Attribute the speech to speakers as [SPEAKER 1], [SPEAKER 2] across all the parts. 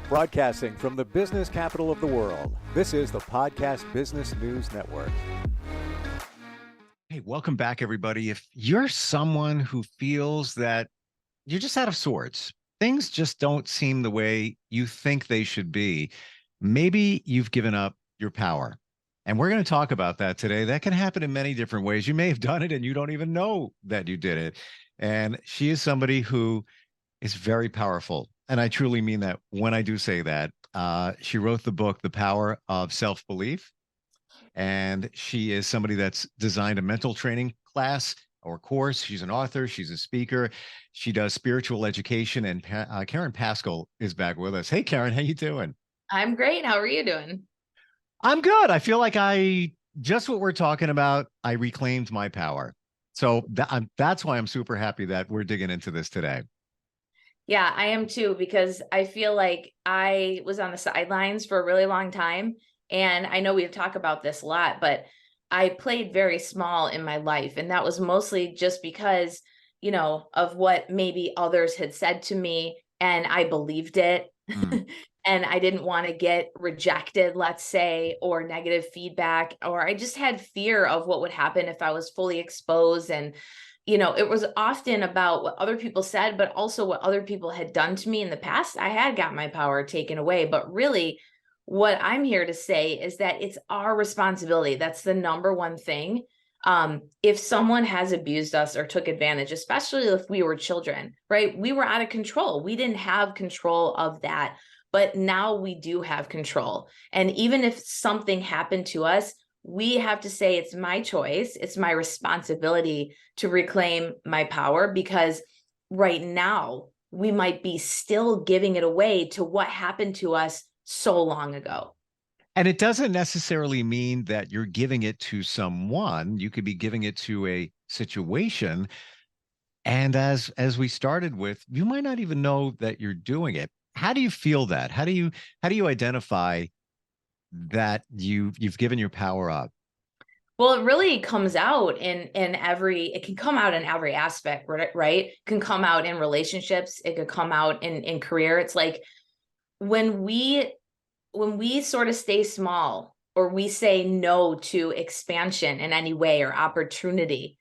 [SPEAKER 1] Broadcasting from the business capital of the world, this is the Podcast Business News Network.
[SPEAKER 2] Hey, welcome back, everybody. If you're someone who feels that you're just out of sorts, things just don't seem the way you think they should be, maybe you've given up your power. And we're going to talk about that today. That can happen in many different ways. You may have done it and you don't even know that you did it. And she is somebody who is very powerful. And I truly mean that when I do say that. She wrote the book, The Power of Self-Belief. And she is somebody that's designed a mental training class or course. She's an author. She's a speaker. She does spiritual education. And Caren Paskel is back with us. Hey, Caren, how you doing?
[SPEAKER 3] I'm great. How are you doing?
[SPEAKER 2] I'm good. I feel like just what we're talking about, I reclaimed my power. So that's why I'm super happy that we're digging into this today.
[SPEAKER 3] Yeah, I am too, because I feel like I was on the sidelines for a really long time. And I know we've talked about this a lot, but I played very small in my life. And that was mostly just because, of what maybe others had said to me, and I believed it. And I didn't want to get rejected, let's say, or negative feedback, or I just had fear of what would happen if I was fully exposed. And it was often about what other people said, but also what other people had done to me in the past. I had got my power taken away, but really what I'm here to say is that it's our responsibility. That's the number one thing. If someone has abused us or took advantage, especially if we were children, right? We were out of control. We didn't have control of that, but now we do have control. And even if something happened to us, we have to say it's my choice. It's my responsibility to reclaim my power, because right now we might be still giving it away to what happened to us so long ago.
[SPEAKER 2] And it doesn't necessarily mean that you're giving it to someone. You could be giving it to a situation. And as we started with, you might not even know that you're doing it. How do you feel that? How do you identify that you've given your power up?
[SPEAKER 3] Well, it really comes out in it can come out in every aspect, right? It can come out in relationships. It could come out in career. It's like when we sort of stay small, or we say no to expansion in any way or opportunity,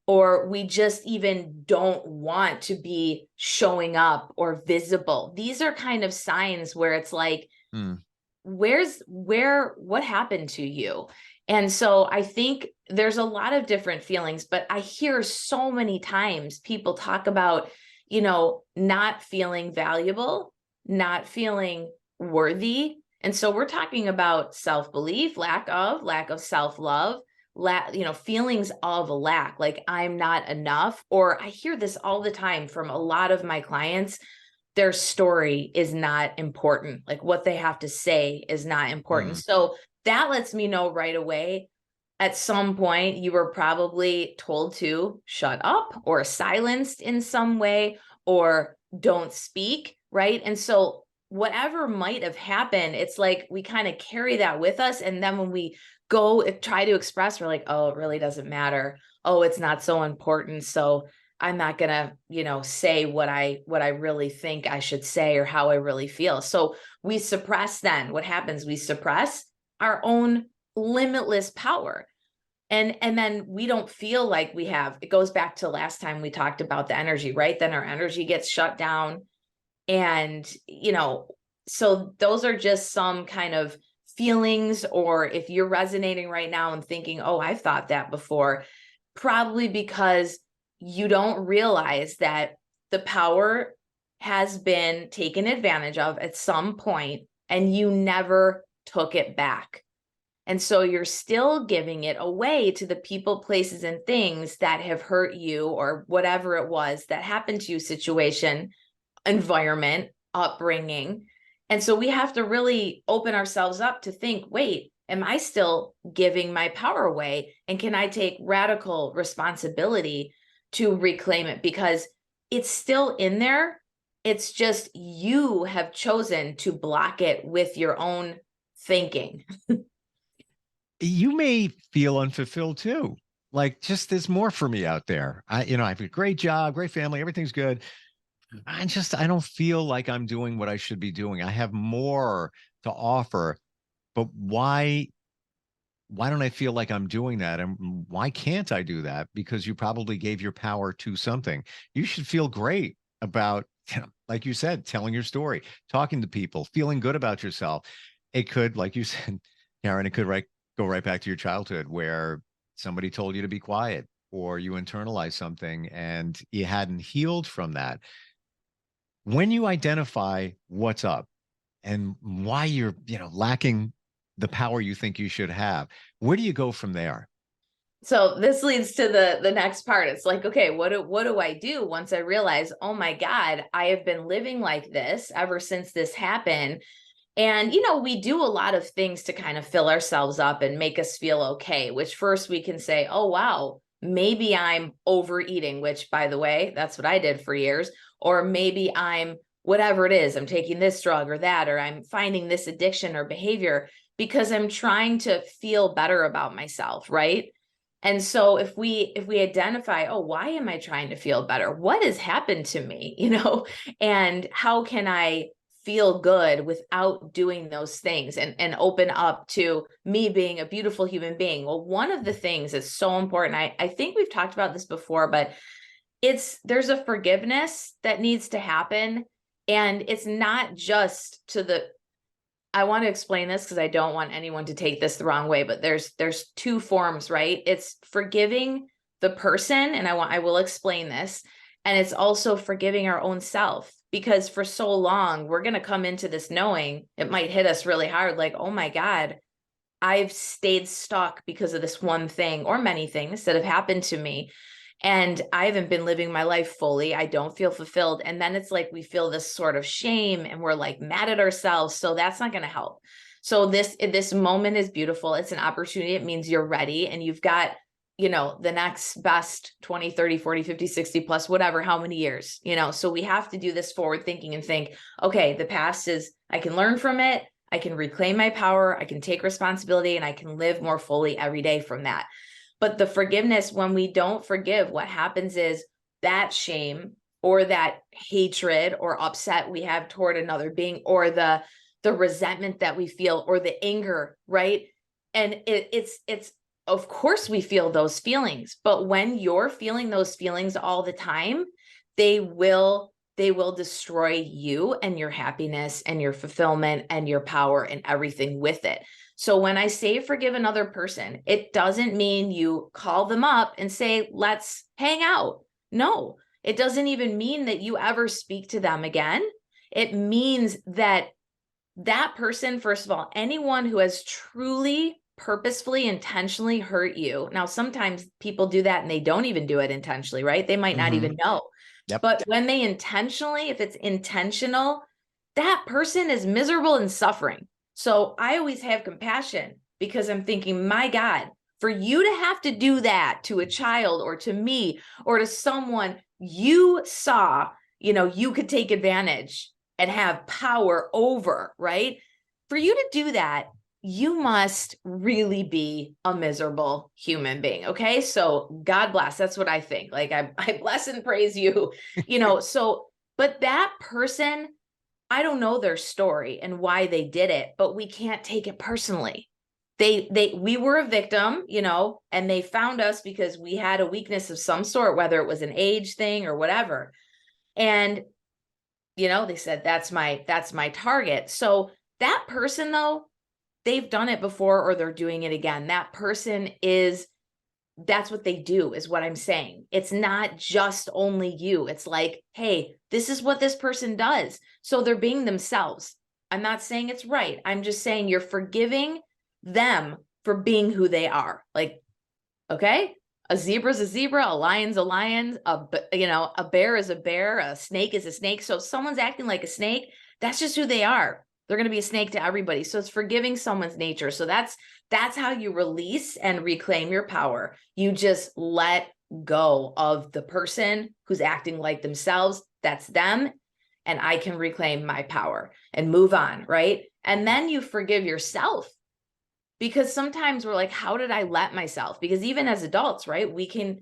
[SPEAKER 3] or we just even don't want to be showing up or visible. These are kind of signs where it's like, what happened to you? And so I think there's a lot of different feelings, but I hear so many times people talk about, not feeling valuable, not feeling worthy. And so we're talking about self-belief, lack of self-love, feelings of lack, like I'm not enough. Or I hear this all the time from a lot of my clients. Their story is not important. Like what they have to say is not important. So that lets me know right away, at some point, you were probably told to shut up or silenced in some way, or don't speak, right? And so whatever might have happened, it's like we kind of carry that with us. And then when we go try to express, we're like, oh, it really doesn't matter. Oh, it's not so important. So I'm not gonna, say what I really think I should say or how I really feel. So we suppress. Then what happens? We suppress our own limitless power. And then we don't feel like we have. It goes back to last time we talked about the energy, right? Then our energy gets shut down. And, so those are just some kind of feelings. Or if you're resonating right now and thinking, oh, I've thought that before, probably because you don't realize that the power has been taken advantage of at some point and you never took it back. And so you're still giving it away to the people, places, and things that have hurt you, or whatever it was that happened to you, situation, environment, upbringing. And so we have to really open ourselves up to think, wait, am I still giving my power away? And can I take radical responsibility to reclaim it? Because it's still in there. It's just you have chosen to block it with your own thinking.
[SPEAKER 2] You may feel unfulfilled too. Like, just there's more for me out there. I have a great job, great family, everything's good. I don't feel like I'm doing what I should be doing. I have more to offer, but why don't I feel like I'm doing that? And why can't I do that? Because you probably gave your power to something. You should feel great about, like you said, telling your story, talking to people, feeling good about yourself. It could, like you said, Caren, it could go right back to your childhood where somebody told you to be quiet or you internalized something and you hadn't healed from that. When you identify what's up and why you're, lacking the power you think you should have, where do you go from there?
[SPEAKER 3] So this leads to the next part. It's like, okay, what do I do once I realize, oh my God, I have been living like this ever since this happened. And, we do a lot of things to kind of fill ourselves up and make us feel okay, which first we can say, oh, wow, maybe I'm overeating, which, by the way, that's what I did for years. Or maybe I'm whatever it is, I'm taking this drug or that, or I'm finding this addiction or behavior because I'm trying to feel better about myself, right? And so if we identify, oh, why am I trying to feel better? What has happened to me, and how can I feel good without doing those things and open up to me being a beautiful human being? Well, one of the things that's so important, I think we've talked about this before, but there's a forgiveness that needs to happen. And it's not just I want to explain this because I don't want anyone to take this the wrong way, but there's two forms, right? It's forgiving the person, and I will explain this, and it's also forgiving our own self, because for so long we're going to come into this knowing it might hit us really hard, like, oh my God, I've stayed stuck because of this one thing or many things that have happened to me. And I haven't been living my life fully. I don't feel fulfilled. And then it's like we feel this sort of shame and we're like mad at ourselves. So that's not going to help. So this moment is beautiful. It's an opportunity. It means you're ready and you've got, the next best 20, 30, 40, 50, 60 plus, whatever, how many years, so we have to do this forward thinking and think, okay, the past I can learn from it. I can reclaim my power. I can take responsibility and I can live more fully every day from that. But the forgiveness, when we don't forgive, what happens is that shame or that hatred or upset we have toward another being, or the resentment that we feel, or the anger, right? And it's of course we feel those feelings, but when you're feeling those feelings all the time, they will destroy you and your happiness and your fulfillment and your power and everything with it. So when I say forgive another person, it doesn't mean you call them up and say, let's hang out. No, it doesn't even mean that you ever speak to them again. It means that person, first of all, anyone who has truly, purposefully, intentionally hurt you. Now, sometimes people do that and they don't even do it intentionally, right? They might not even know.
[SPEAKER 2] Yep.
[SPEAKER 3] But when they intentionally, if it's intentional, that person is miserable and suffering. So I always have compassion because I'm thinking, my God, for you to have to do that to a child or to me or to someone you saw, you could take advantage and have power over, right? For you to do that, you must really be a miserable human being. Okay. So God bless. That's what I think. Like I bless and praise you, so, but that person, I don't know their story and why they did it, but we can't take it personally. We were a victim, and they found us because we had a weakness of some sort, whether it was an age thing or whatever. And, they said, that's my target. So that person though, they've done it before or they're doing it again. That person that's what they do, is what I'm saying. It's not just only you. It's like, hey, this is what this person does. So they're being themselves. I'm not saying it's right. I'm just saying you're forgiving them for being who they are. Like, okay, a zebra's a zebra, a lion's a lion, a bear is a bear, a snake is a snake. So if someone's acting like a snake, that's just who they are. They're going to be a snake to everybody. So it's forgiving someone's nature. So that's how you release and reclaim your power. You just let go of the person who's acting like themselves. That's them. And I can reclaim my power and move on, right? And then you forgive yourself, because sometimes we're like, how did I let myself? Because even as adults, right, we can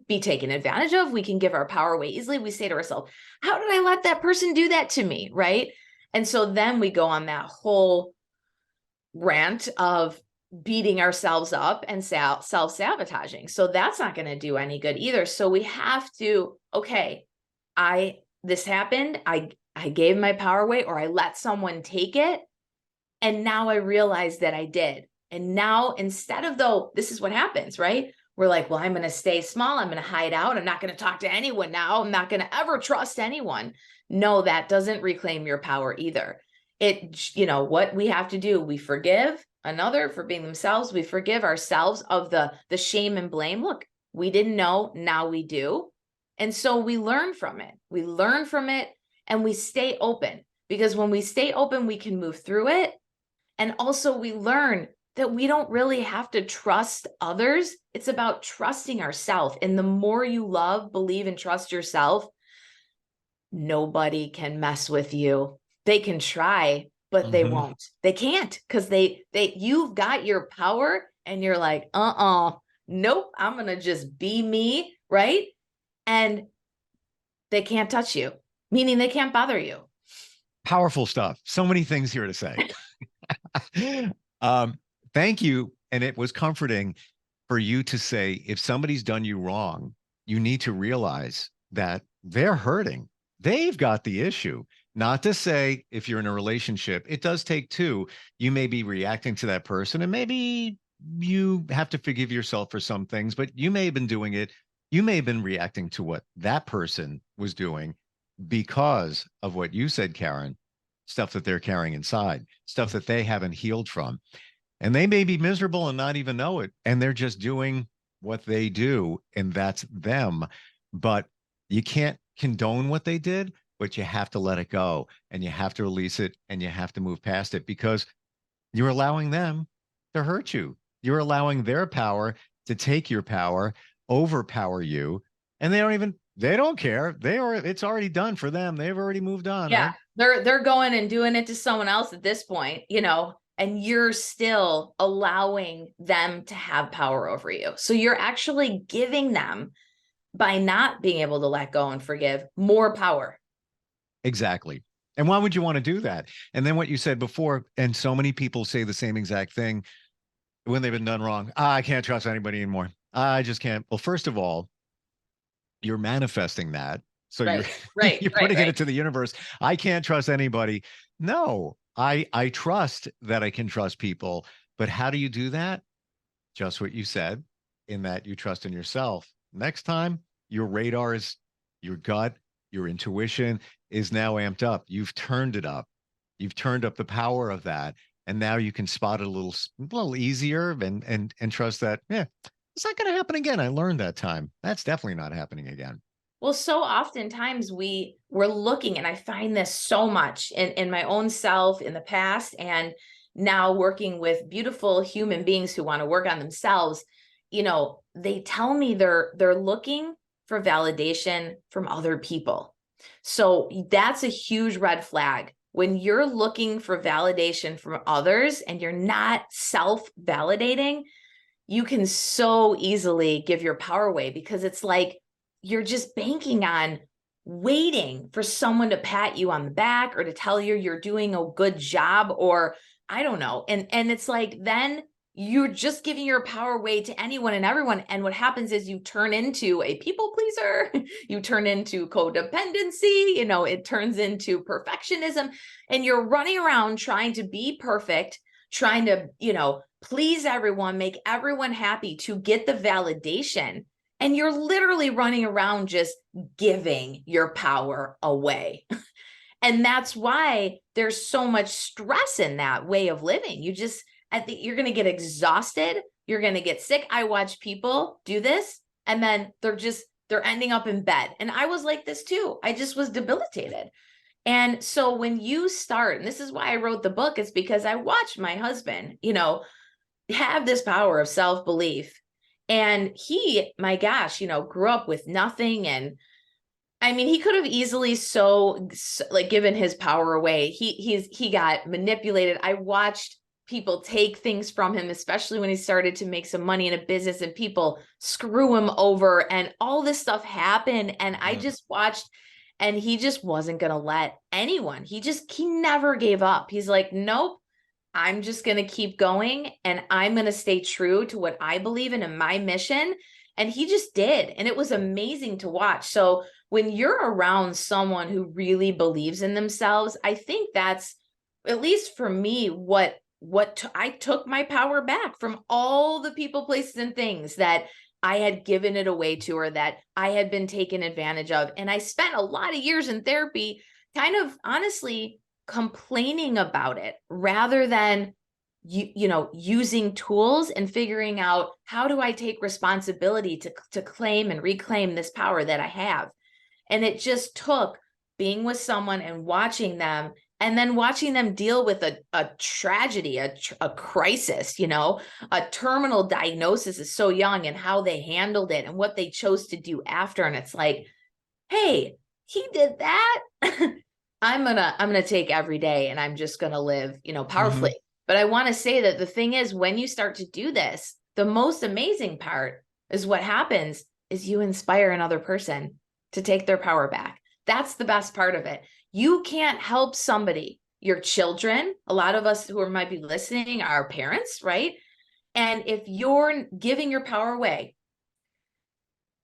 [SPEAKER 3] be taken advantage of. We can give our power away easily. We say to ourselves, how did I let that person do that to me? Right. And so then we go on that whole rant of beating ourselves up and self-sabotaging. So that's not going to do any good either. So we have to, okay, this happened. I gave my power away, or I let someone take it. And now I realize that I did. And now, instead of, though, this is what happens, right? We're like, well, I'm going to stay small. I'm going to hide out. I'm not going to talk to anyone now. I'm not going to ever trust anyone. No, that doesn't reclaim your power either. What we have to do, we forgive another for being themselves. We forgive ourselves of the shame and blame. Look, we didn't know. Now we do. And so we learn from it. We learn from it and we stay open, because when we stay open, we can move through it. And also we learn that we don't really have to trust others. It's about trusting ourselves. And the more you love, believe, and trust yourself, nobody can mess with you. They can try, but they won't. They can't, because you've got your power and you're like, nope, I'm going to just be me, right? And they can't touch you, meaning they can't bother you.
[SPEAKER 2] Powerful stuff. So many things here to say. Thank you. And it was comforting for you to say, if somebody's done you wrong, you need to realize that they're hurting. They've got the issue. Not to say, if you're in a relationship, it does take two. You may be reacting to that person, and maybe you have to forgive yourself for some things, but you may have been doing it. You may have been reacting to what that person was doing because of what you said, Caren, stuff that they're carrying inside, stuff that they haven't healed from. And they may be miserable and not even know it. And they're just doing what they do, and that's them. But you can't condone what they did, but you have to let it go, and you have to release it, and you have to move past it, because you're allowing them to hurt you. You're allowing their power to take your power, overpower you, and they don't care. It's already done for them. They've already moved on.
[SPEAKER 3] Yeah.
[SPEAKER 2] Right?
[SPEAKER 3] They're going and doing it to someone else at this point, and you're still allowing them to have power over you. So you're actually giving them, by not being able to let go and forgive, more power.
[SPEAKER 2] Exactly. And why would you want to do that? And then what you said before, and so many people say the same exact thing when they've been done wrong. I can't trust anybody anymore. I just can't. Well, first of all, you're manifesting that. So
[SPEAKER 3] Right, right,
[SPEAKER 2] you're putting it into the universe. I can't trust anybody. No, I trust that I can trust people. But how do you do that? Just what you said, in that you trust in yourself. Next time, your radar is, your gut, your intuition is now amped up. You've turned it up. You've turned up the power of that. And now you can spot it a little easier, and trust that, yeah, it's not going to happen again. I learned that time. That's definitely not happening again.
[SPEAKER 3] Well, so oftentimes we're looking, and I find this so much in my own self in the past, and now working with beautiful human beings who want to work on themselves. They tell me they're looking for validation from other people. So that's a huge red flag. When you're looking for validation from others and you're not self-validating, you can so easily give your power away, because it's like you're just banking on waiting for someone to pat you on the back or to tell you you're doing a good job, or I don't know. And it's like, then you're just giving your power away to anyone and everyone. And what happens is you turn into a people pleaser. You turn into codependency. It turns into perfectionism, and you're running around trying to be perfect, trying to, please everyone, make everyone happy to get the validation. And you're literally running around just giving your power away. And that's why there's so much stress in that way of living. I think you're going to get exhausted. You're going to get sick. I watch people do this, and then they're ending up in bed. And I was like this too. I just was debilitated. And so when you start, and this is why I wrote the book, it's because I watched my husband, have this power of self-belief. And he, my gosh, grew up with nothing. And I mean, he could have easily given his power away. He got manipulated. I watched people take things from him, especially when he started to make some money in a business and people screw him over and all this stuff happened. And I just watched, and he just wasn't going to let anyone, he never gave up. He's like, nope, I'm just going to keep going and I'm going to stay true to what I believe in and my mission. And he just did. And it was amazing to watch. So when you're around someone who really believes in themselves, I think that's, at least for me, I took my power back from all the people, places, and things that I had given it away to, or that I had been taken advantage of. And I spent a lot of years in therapy kind of honestly complaining about it rather than using tools and figuring out, how do I take responsibility to claim and reclaim this power that I have. And it just took being with someone and watching them, and then watching them deal with a tragedy, a crisis, a terminal diagnosis is so young, and how they handled it and what they chose to do after. And it's like, hey, he did that. I'm gonna take every day and I'm just gonna live, powerfully. Mm-hmm. But I want to say that the thing is, when you start to do this, the most amazing part is what happens is you inspire another person to take their power back. That's the best part of it. You can't help somebody, your children. A lot of us who might be listening are parents, right? And if you're giving your power away,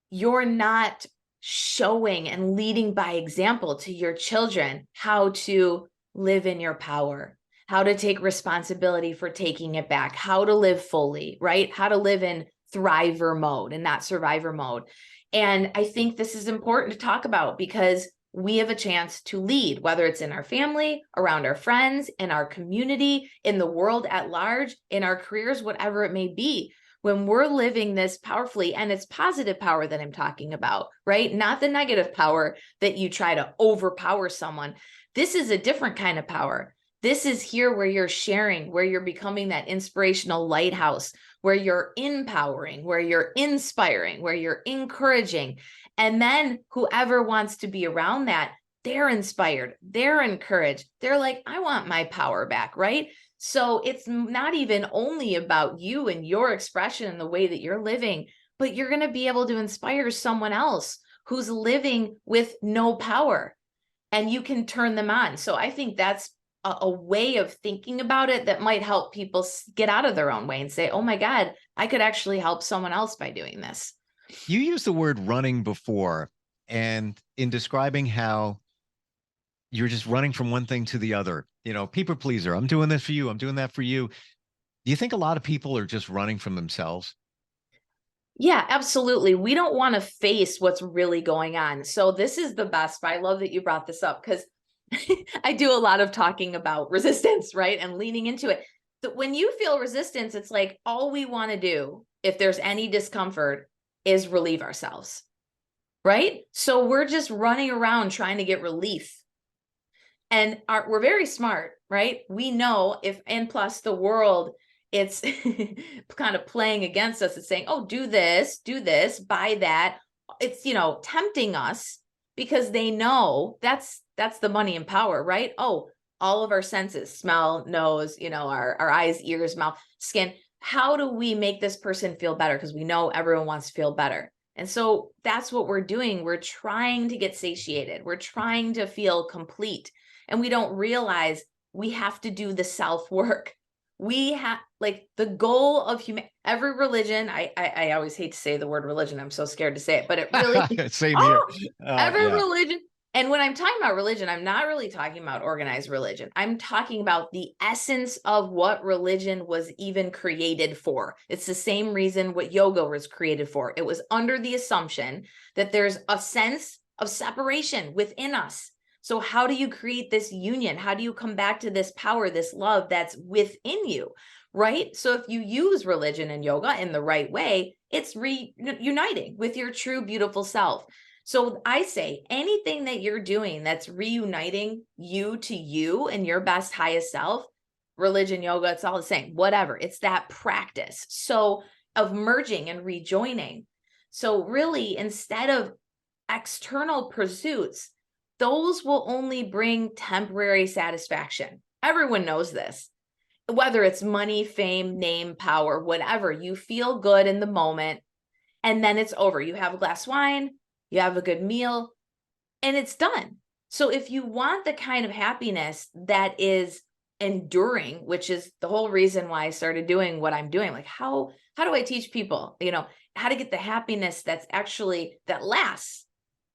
[SPEAKER 3] you're not showing and leading by example to your children how to live in your power, how to take responsibility for taking it back, how to live fully, right? How to live in thriver mode and not survivor mode. And I think this is important to talk about, because we have a chance to lead, whether it's in our family, around our friends, in our community, in the world at large, in our careers, whatever it may be. When we're living this powerfully, and it's positive power that I'm talking about, right? Not the negative power that you try to overpower someone. This is a different kind of power. This is here where you're sharing, where you're becoming that inspirational lighthouse, where you're empowering, where you're inspiring, where you're encouraging. And then whoever wants to be around that, they're inspired, they're encouraged. They're like, I want my power back, right? So it's not even only about you and your expression and the way that you're living, but you're going to be able to inspire someone else who's living with no power, and you can turn them on. So I think that's a way of thinking about it that might help people get out of their own way and say, oh my God, I could actually help someone else by doing this.
[SPEAKER 2] You used the word running before, and in describing how you're just running from one thing to the other, people pleaser. I'm doing this for you. I'm doing that for you. Do you think a lot of people are just running from themselves?
[SPEAKER 3] Yeah, absolutely. We don't want to face what's really going on. So this is the best. I love that you brought this up, because I do a lot of talking about resistance, right? And leaning into it. But when you feel resistance, it's like all we want to do, if there's any discomfort, is relieve ourselves, right? So we're just running around trying to get relief. And we're very smart, right? We know and plus the world, it's kind of playing against us. It's saying, oh, do this, buy that. It's, tempting us, because they know that's the money and power, right? Oh, all of our senses, smell, nose, our eyes, ears, mouth, skin. How do we make this person feel better? Because we know everyone wants to feel better. And so that's what we're doing. We're trying to get satiated. We're trying to feel complete. And we don't realize we have to do the self-work. We have, like, the goal of every religion. I always hate to say the word religion. I'm so scared to say it, but it really
[SPEAKER 2] same here.
[SPEAKER 3] Every religion. And when I'm talking about religion, I'm not really talking about organized religion. I'm talking about the essence of what religion was even created for. It's the same reason what yoga was created for. It was under the assumption that there's a sense of separation within us. So how do you create this union? How do you come back to this power, this love that's within you, right? So if you use religion and yoga in the right way, it's reuniting with your true, beautiful self. So I say anything that you're doing that's reuniting you to you and your best, highest self, religion, yoga, it's all the same, whatever. It's that practice. So of merging and rejoining. So really, instead of external pursuits, those will only bring temporary satisfaction. Everyone knows this. whether it's money, fame, name, power, whatever, you feel good in the moment and then it's over. You have a glass of wine, you have a good meal, and it's done. So if you want the kind of happiness that is enduring, which is the whole reason why I started doing what I'm doing, like how do I teach people, how to get the happiness that's actually that lasts,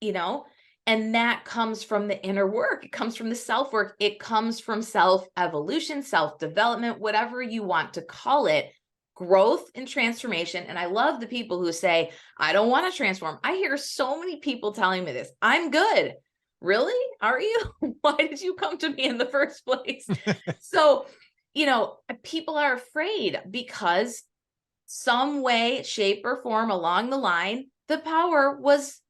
[SPEAKER 3] you know? And that comes from the inner work. It comes from the self work. It comes from self evolution, self development, whatever you want to call it, growth and transformation. And I love the people who say, I don't want to transform. I hear so many people telling me this. I'm good. Really? Are you? Why did you come to me in the first place? So, people are afraid because some way, shape, or form along the line, the power was,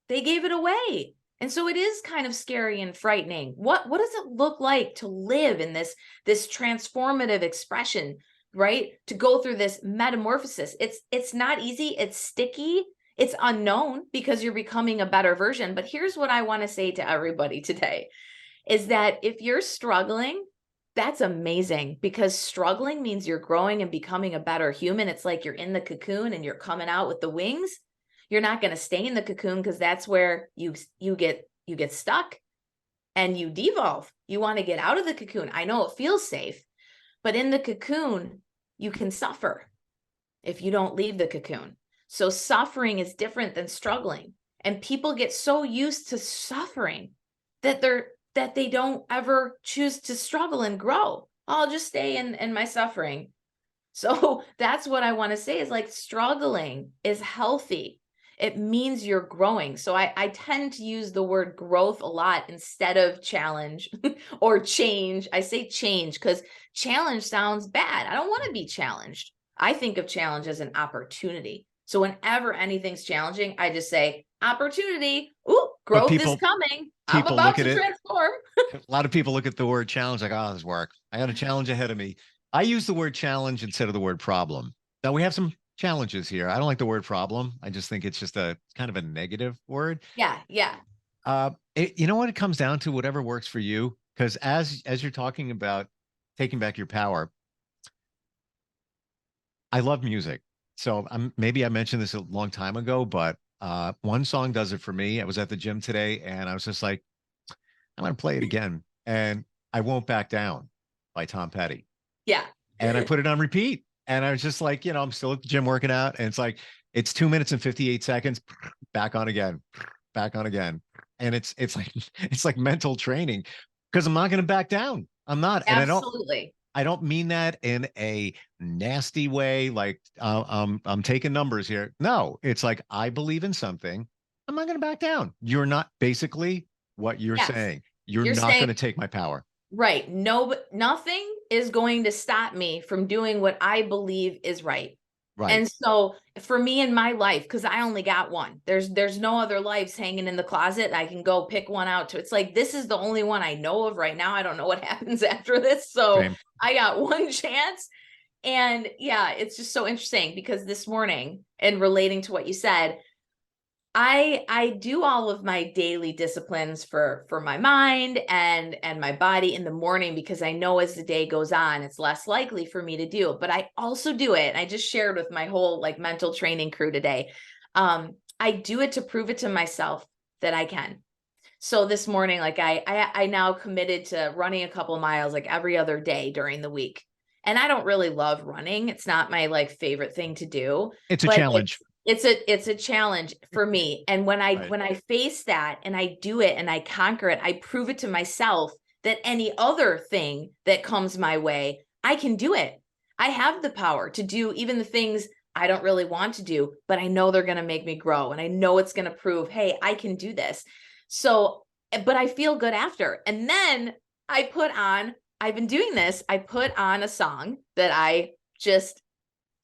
[SPEAKER 3] they gave it away. And so it is kind of scary and frightening. What does it look like to live in this transformative expression, right? To go through this metamorphosis. It's not easy, it's sticky, it's unknown because you're becoming a better version. But here's what I want to say to everybody today is that if you're struggling, that's amazing, because struggling means you're growing and becoming a better human. It's like you're in the cocoon and you're coming out with the wings. You're not going to stay in the cocoon because that's where you get stuck and you devolve. You want to get out of the cocoon. I know it feels safe, but in the cocoon, you can suffer if you don't leave the cocoon. So suffering is different than struggling. And people get so used to suffering that they don't ever choose to struggle and grow. I'll just stay in my suffering. So that's what I want to say is like struggling is healthy. It means you're growing. So I tend to use the word growth a lot instead of challenge or change. I say change because challenge sounds bad. I don't want to be challenged. I think of challenge as an opportunity. So whenever anything's challenging, I just say opportunity. Ooh, growth is coming. I'm about to transform.
[SPEAKER 2] A lot of people look at the word challenge like, oh, this work. I got a challenge ahead of me. I use the word challenge instead of the word problem. Now we have some challenges here. I don't like the word problem. I just think it's just a kind of a negative word.
[SPEAKER 3] Yeah.
[SPEAKER 2] You know what it comes down to? Whatever works for you. Because as you're talking about taking back your power, I love music. So maybe I mentioned this a long time ago, but one song does it for me. I was at the gym today and I was just like, I'm going to play it again. And I Won't Back Down by Tom Petty.
[SPEAKER 3] Yeah.
[SPEAKER 2] And I put it on repeat. And I was just like, I'm still at the gym working out. And it's like, it's 2 minutes and 58 seconds, back on again, back on again. And it's like mental training because I'm not going to back down. I'm not.
[SPEAKER 3] Absolutely.
[SPEAKER 2] And I don't mean that in a nasty way. Like I'm taking numbers here. No, it's like, I believe in something. I'm not going to back down. You're not basically what you're saying. You're not going to take my power.
[SPEAKER 3] Right. No, nothing is going to stop me from doing what I believe is right.
[SPEAKER 2] Right.
[SPEAKER 3] And so for me in my life, because I only got one, there's no other lives hanging in the closet. I can go pick one out to. It's like, this is the only one I know of right now. I don't know what happens after this. So Same. I got one chance. And yeah, it's just so interesting because this morning, and relating to what you said, I do all of my daily disciplines for my mind and my body in the morning, because I know as the day goes on, it's less likely for me to do it. But I also do it. And I just shared with my whole like mental training crew today. I do it to prove it to myself that I can. So this morning, like I now committed to running a couple miles like every other day during the week. And I don't really love running. It's not my like favorite thing to do.
[SPEAKER 2] It's a challenge.
[SPEAKER 3] It's a challenge for me. And when I face that and I do it and I conquer it, I prove it to myself that any other thing that comes my way, I can do it. I have the power to do even the things I don't really want to do, but I know they're going to make me grow. And I know it's going to prove, hey, I can do this. So, but I feel good after. And then I've been doing this. I put on a song that I just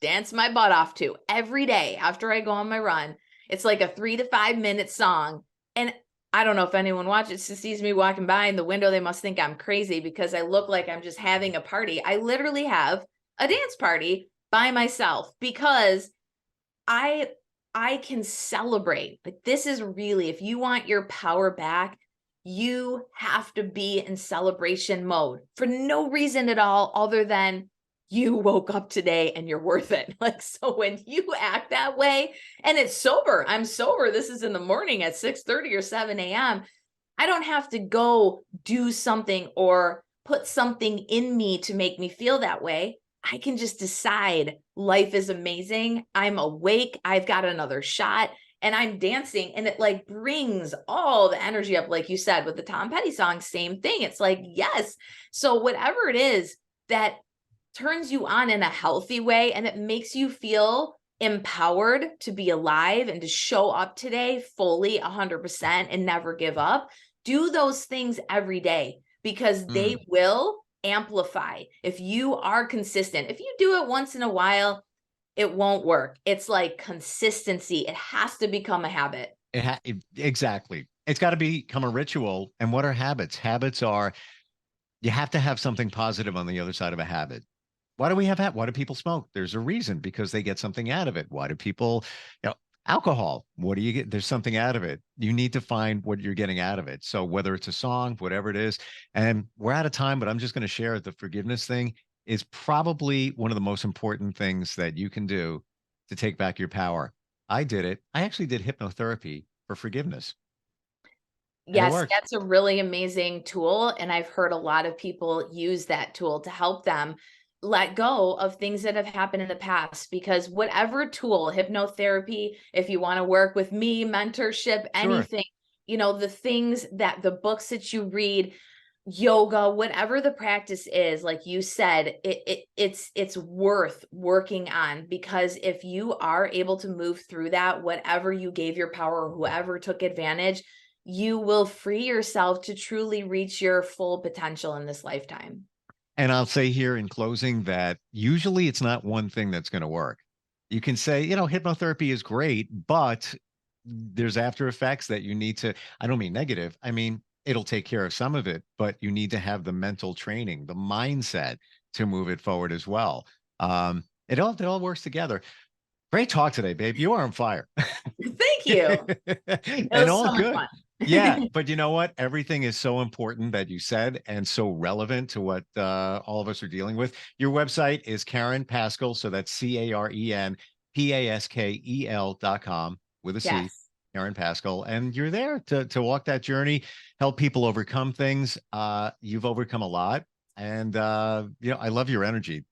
[SPEAKER 3] dance my butt off to every day after I go on my run. It's like a 3 to 5 minute song. And I don't know if anyone watches, sees me walking by in the window, they must think I'm crazy because I look like I'm just having a party. I literally have a dance party by myself because I can celebrate. Like, this is really, if you want your power back, you have to be in celebration mode for no reason at all other than you woke up today and you're worth it. Like, so when you act that way, and it's sober, I'm sober, this is in the morning at 6:30 or 7 a.m., I don't have to go do something or put something in me to make me feel that way. I can just decide life is amazing. I'm awake. I've got another shot and I'm dancing, and it like brings all the energy up. Like you said, with the Tom Petty song, same thing. It's like, yes. So whatever it is that turns you on in a healthy way and it makes you feel empowered to be alive and to show up today fully 100% and never give up, do those things every day, because they will amplify. If you are consistent, if you do it once in a while, it won't work. It's like consistency. It has to become a habit.
[SPEAKER 2] Exactly. It's got to become a ritual. And what are habits? Habits are, you have to have something positive on the other side of a habit. Why do we have that? Why do people smoke? There's a reason, because they get something out of it. Why do people, alcohol, what do you get? There's something out of it. You need to find what you're getting out of it. So whether it's a song, whatever it is, and we're out of time, but I'm just going to share the forgiveness thing is probably one of the most important things that you can do to take back your power. I did it. I actually did hypnotherapy for forgiveness.
[SPEAKER 3] Yes, that's a really amazing tool. And I've heard a lot of people use that tool to help them let go of things that have happened in the past, because whatever tool, hypnotherapy, if you want to work with me, mentorship, anything, the things that the books that you read, yoga, whatever the practice is, like you said, it's worth working on, because if you are able to move through that, whatever you gave your power, or whoever took advantage, you will free yourself to truly reach your full potential in this lifetime.
[SPEAKER 2] And I'll say here in closing that usually it's not one thing that's going to work. You can say, hypnotherapy is great, but there's after effects that you need to, I don't mean negative. I mean, it'll take care of some of it, but you need to have the mental training, the mindset to move it forward as well. It all works together. Great talk today, babe. You are on fire.
[SPEAKER 3] Thank you.
[SPEAKER 2] And all so good. Yeah, but you know what? Everything is so important that you said, and so relevant to what all of us are dealing with. Your website is Caren Paskel, so that's CarenPaskel.com with a C, Caren Paskel, and you're there to walk that journey, help people overcome things. You've overcome a lot, and I love your energy.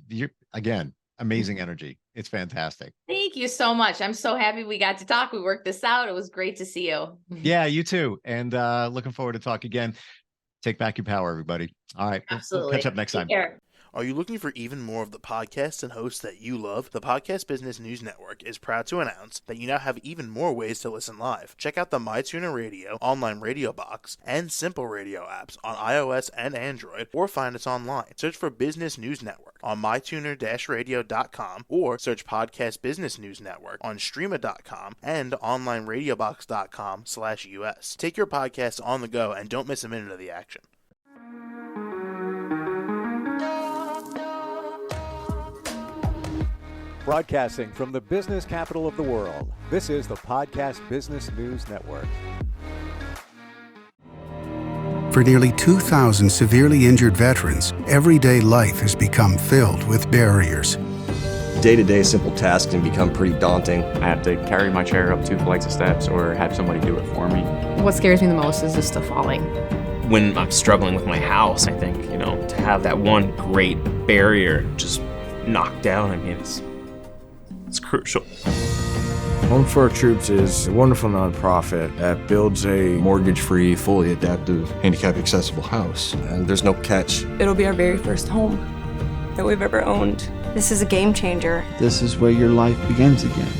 [SPEAKER 2] You're again, amazing energy. It's fantastic.
[SPEAKER 3] Thank you so much. I'm so happy we got to talk. We worked this out. It was great to see you.
[SPEAKER 2] Yeah, you too. And looking forward to talk again. Take back your power, everybody. All right.
[SPEAKER 3] Absolutely.
[SPEAKER 2] We'll catch up next time.
[SPEAKER 3] Take care.
[SPEAKER 4] Are you looking for even more of the podcasts and hosts that you love? The Podcast Business News Network is proud to announce that you now have even more ways to listen live. Check out the MyTuner Radio, online radio box, and Simple Radio apps on iOS and Android, or find us online. Search for Business News Network on mytuner-radio.com, or search Podcast Business News Network on streama.com and onlineradiobox.com/US. Take your podcast on the go and don't miss a minute of the action.
[SPEAKER 1] Broadcasting from the business capital of the world, this is the Podcast Business News Network.
[SPEAKER 5] For nearly 2,000 severely injured veterans, everyday life has become filled with barriers.
[SPEAKER 6] Day-to-day simple tasks can become pretty daunting.
[SPEAKER 7] I have to carry my chair up 2 flights of steps or have somebody do it for me.
[SPEAKER 8] What scares me the most is just the falling.
[SPEAKER 9] When I'm struggling with my house, I think, to have that one great barrier just knocked down, it's crucial.
[SPEAKER 10] Home for Our Troops is a wonderful nonprofit that builds a
[SPEAKER 6] mortgage-free, fully adaptive, handicap-accessible house. And there's no catch.
[SPEAKER 11] It'll be our very first home that we've ever owned.
[SPEAKER 12] This is a game changer.
[SPEAKER 13] This is where your life begins again.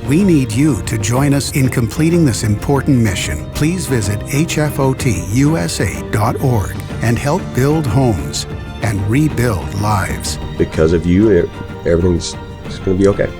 [SPEAKER 5] We need you to join us in completing this important mission. Please visit hfotusa.org and help build homes and rebuild lives.
[SPEAKER 6] Because of you, everything's going to be okay.